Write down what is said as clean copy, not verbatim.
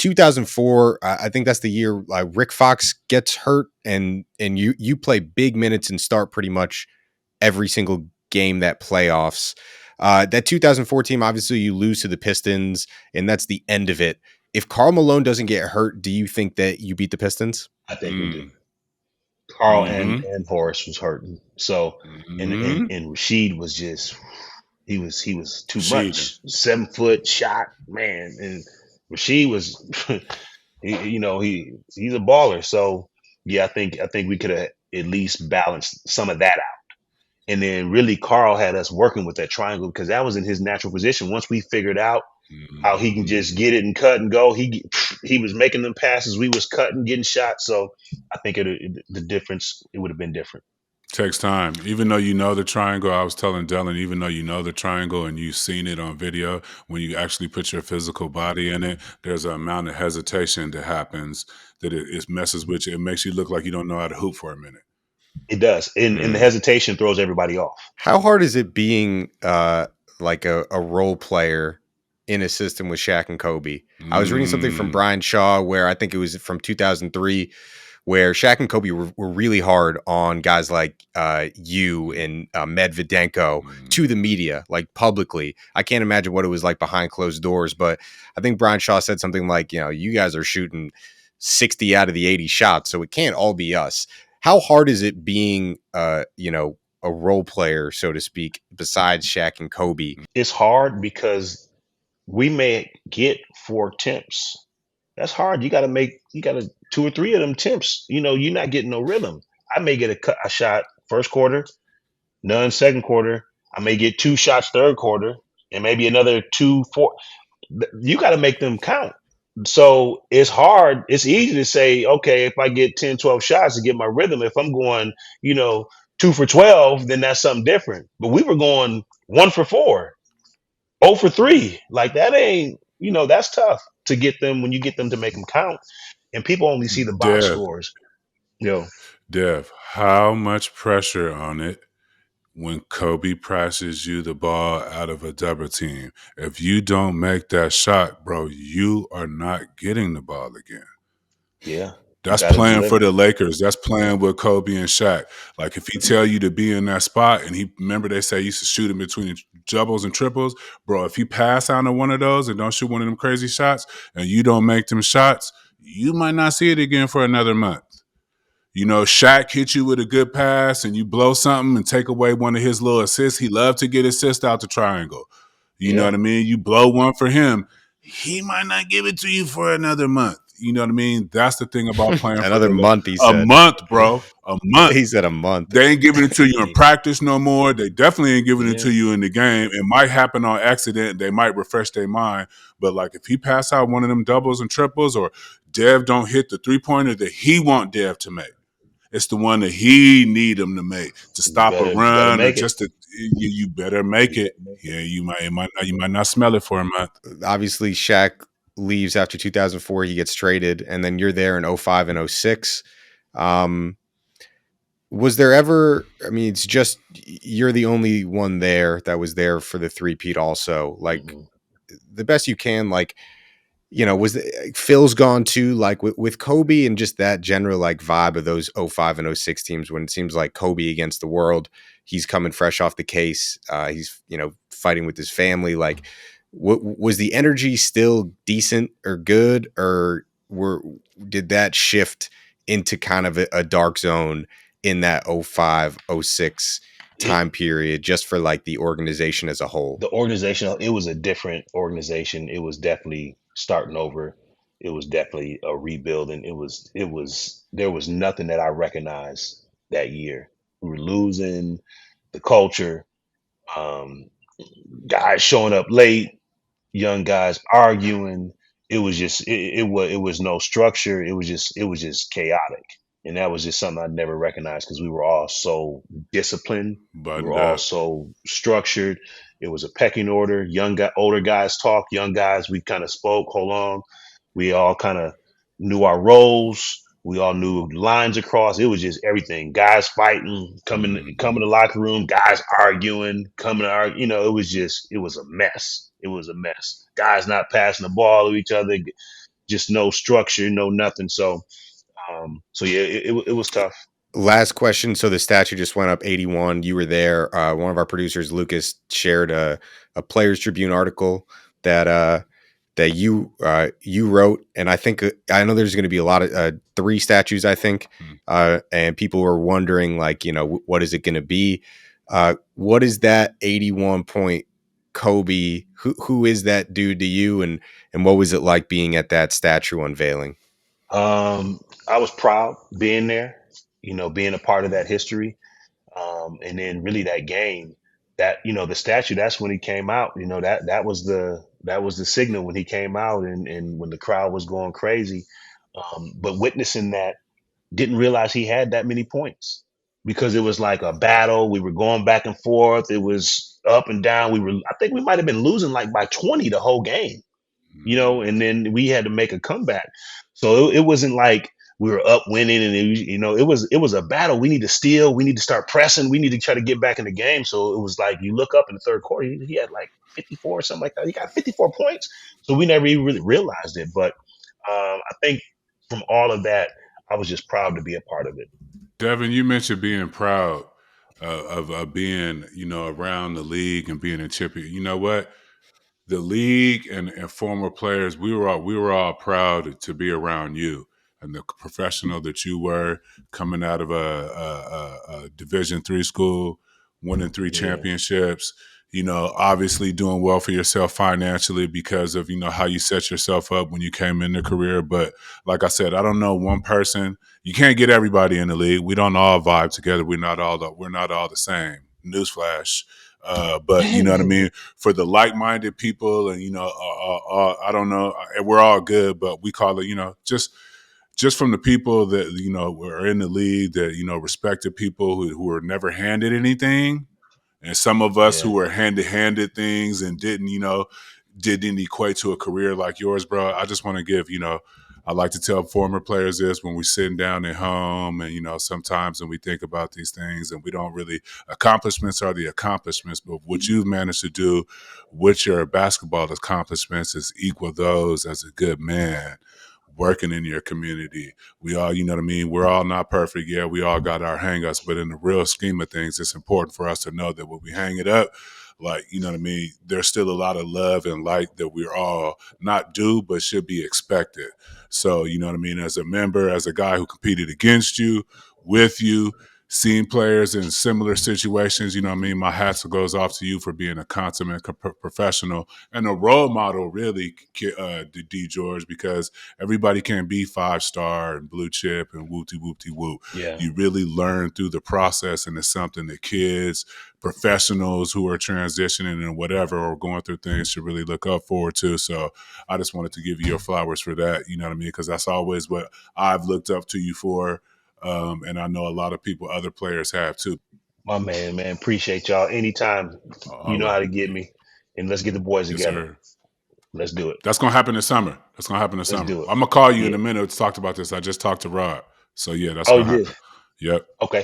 2004, I think that's the year Rick Fox gets hurt, and you play big minutes and start pretty much every single game that playoffs. That 2004 team, obviously, you lose to the Pistons, and that's the end of it. If Karl Malone doesn't get hurt, do you think that you beat the Pistons? I think we do. Carl and Horace was hurting. So and Rashid was just he was too much. 7 foot shot, man. And Rashid was he's a baller. So yeah, I think we could have at least balanced some of that out. And then really Carl had us working with that triangle because that was in his natural position. Once we figured out how he can just get it and cut and go, he was making them passes. We was cutting, getting shots. So I think the difference, it would have been different. Takes time. Even though you know the triangle, I was telling Dylan, even though you know the triangle and you've seen it on video, when you actually put your physical body in it, there's an amount of hesitation that happens that it messes with you. It makes you look like you don't know how to hoop for a minute. It does. And the hesitation throws everybody off. How hard is it being like a role player in a system with Shaq and Kobe? I was reading something from Brian Shaw where I think it was from 2003 where Shaq and Kobe were really hard on guys like you and Medvedenko to the media, like publicly. I can't imagine what it was like behind closed doors, but I think Brian Shaw said something like, you guys are shooting 60 out of the 80 shots, so it can't all be us. How hard is it being, a role player, so to speak, besides Shaq and Kobe? It's hard because we may get 4 attempts. That's hard. You got to 2 or 3 of them attempts. You're not getting no rhythm. I may get a shot first quarter, none second quarter. I may get 2 shots third quarter, and maybe another 2, 4. You got to make them count. So it's hard. It's easy to say, okay, if I get 10, 12 shots to get my rhythm, if I'm going, 2 for 12, then that's something different. But we were going 1 for 4, 0 for 3. Like that ain't, that's tough to get them when you get them to make them count. And people only see the box scores. Dev, how much pressure on it when Kobe passes you the ball out of a double team? If you don't make that shot, bro, you are not getting the ball again. Yeah. That's playing for the Lakers. That's playing with Kobe and Shaq. Like if he tell you to be in that spot, and remember they say he used to shoot in between the doubles and triples, bro. If you pass out on one of those and don't shoot one of them crazy shots, and you don't make them shots, you might not see it again for another month. Shaq hit you with a good pass, and you blow something and take away one of his little assists. He loved to get assists out the triangle. You know what I mean? You blow one for him, he might not give it to you for another month. You know what I mean? That's the thing about playing another month. He said a month, bro. A month. He said a month. They ain't giving it to you in practice no more. They definitely ain't giving it to you in the game. It might happen on accident. They might refresh their mind. But like if he pass out one of them doubles and triples, or Dev don't hit the 3-pointer that he want Dev to make, it's the one that he need him to make to stop a run, or just to you better make it. Yeah, you might not smell it for a month. Obviously, Shaq leaves after 2004. He gets traded, and then you're there in 05 and 06. Was there ever? I mean, it's just you're the only one there that was there for the three-peat. Also, like the best you can, like. Was Phil's gone too, like with Kobe and just that general like vibe of those 05 and 06 teams when it seems like Kobe against the world, he's coming fresh off the case. He's, fighting with his family. Like, was the energy still decent or good, or did that shift into kind of a dark zone in that 05, 06 time period just for like the organization as a whole? The organization, it was a different organization. It was definitely starting over. It was definitely a rebuilding. There was nothing that I recognized that year. We were losing the culture, guys showing up late, young guys arguing. It was just, it was no structure. It was just chaotic. And that was just something I'd never recognized because we were all so disciplined. We were all so structured. It was a pecking order. Older guys talk. Young guys, we kind of spoke. Hold on. We all kind of knew our roles. We all knew lines across. It was just everything. Guys fighting, coming to the locker room. Guys arguing, coming to argue. It was a mess. It was a mess. Guys not passing the ball to each other. just no structure, no nothing. So yeah, it was tough. Last question. So the statue just went up 81. You were there. One of our producers, Lucas, shared a Players Tribune article that you wrote, and I think I know there's going to be a lot of 3 statues, I think, and people were wondering, like, what is it going to be? What is that 81 point Kobe? Who is that dude to you, and what was it like being at that statue unveiling? I was proud being there, being a part of that history. And then really that game, that the statue, that's when he came out. That was the signal when he came out, and when the crowd was going crazy. But witnessing that, didn't realize he had that many points, because it was like a battle. We were going back and forth. It was up and down. I think we might have been losing like by 20 the whole game, and then we had to make a comeback. So it wasn't like we were up winning, and it was a battle. We need to steal. We need to start pressing. We need to try to get back in the game. So it was like, you look up in the third quarter, he had like 54 or something like that. He got 54 points. So we never even really realized it. But I think from all of that, I was just proud to be a part of it. Devin, you mentioned being proud of being, around the league and being a champion. You know what? The league and former players, we were all proud to be around you and the professional that you were, coming out of a Division III school, winning 3 Yeah. championships. Obviously doing well for yourself financially because of how you set yourself up when you came in the career. But like I said, I don't know one person. You can't get everybody in the league. We don't all vibe together. We're not all the same. Newsflash. But you know what I mean? For the like-minded people, and I don't know, we're all good, but we call it, just from the people that were in the league, that respected people who were never handed anything, and some of us who Yeah. were handed things and didn't equate to a career like yours, bro. I just want to give, I like to tell former players this when we're sitting down at home, and sometimes when we think about these things, and we don't really, accomplishments are the accomplishments, but what you've managed to do with your basketball accomplishments is equal those as a good man working in your community. We all, you know what I mean? We're all not perfect. Yeah, we all got our hang-ups, but in the real scheme of things, it's important for us to know that when we hang it up, like, you know what I mean, there's still a lot of love and light that we're all not due, but should be expected. So, you know what I mean, as a member, as a guy who competed against you, with you, seeing players in similar situations, you know what I mean, my hat goes off to you for being a consummate professional and a role model, really, D. George, because everybody can't be 5-star and blue chip and whoopty-whoopty-whoop. Yeah. You really learn through the process, and it's something that kids, professionals who are transitioning and whatever, or going through things, should really look up forward to. So I just wanted to give you your flowers for that, you know what I mean? Because that's always what I've looked up to you for. And I know a lot of people, other players, have too. My man, appreciate y'all. Anytime, you All know how right. to get me. And let's get the boys Yes, together. sir. Let's do it. That's going to happen this summer. Let's do it. I'm going to call you in Yeah. a minute to talk about this. I just talked to Rod. So, yeah, that's Oh, going to you happen. did? Yep. Okay.